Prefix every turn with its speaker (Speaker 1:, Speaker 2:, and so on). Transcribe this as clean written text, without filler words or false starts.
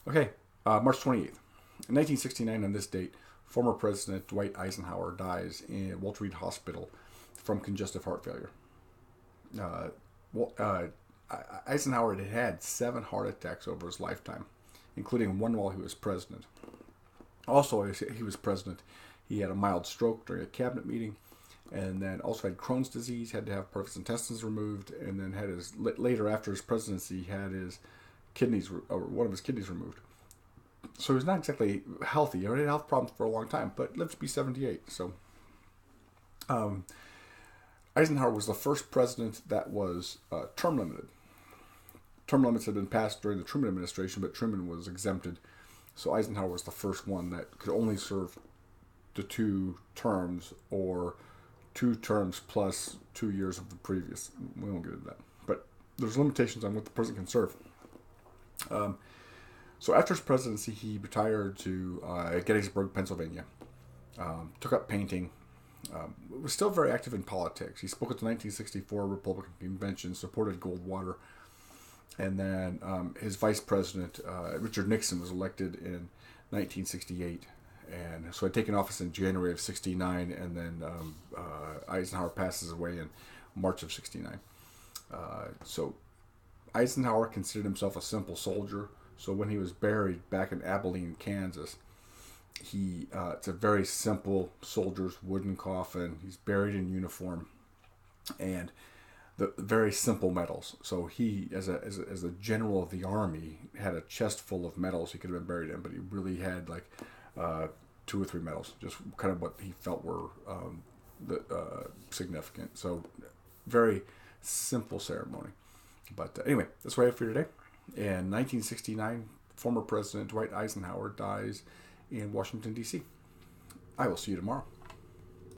Speaker 1: Okay, March 28th. In 1969, on this date, former President Dwight Eisenhower dies in Walter Reed Hospital from congestive heart failure. Uh, well, Eisenhower had had 7 heart attacks over his lifetime, including one while he was president. Also, as he was president, he had a mild stroke during a cabinet meeting, and then also had Crohn's disease, had to have part of his intestines removed, and then had his later after his presidency had his kidneys or one of his kidneys removed. So he was not exactly healthy. He already had health problems for a long time, but lived to be 78. So um, Eisenhower was the first president that was term limited. Term limits had been passed during the Truman administration, but Truman was exempted. So Eisenhower was the first one that could only serve the 2 terms or 2 terms plus 2 years of the previous. We won't get into that. But there's limitations on what the president can serve. So after his presidency, he retired to Gettysburg, Pennsylvania. Took up painting. Was still very active in politics. He spoke at the 1964 Republican Convention, supported Goldwater, and then his vice president, Richard Nixon, was elected in 1968. And so had taken office in January of 69, and then Eisenhower passes away in March of 69. So Eisenhower considered himself a simple soldier. So when he was buried back in Abilene, Kansas, it's a very simple soldier's wooden coffin. He's buried in uniform, and the very simple medals. So he, as a general of the army, had a chest full of medals he could have been buried in, but he really had like 2 or 3 medals, just kind of what he felt were significant. So very simple ceremony. But anyway, that's what I have for you today. In 1969, former President Dwight Eisenhower dies in Washington, D.C. I will see you tomorrow.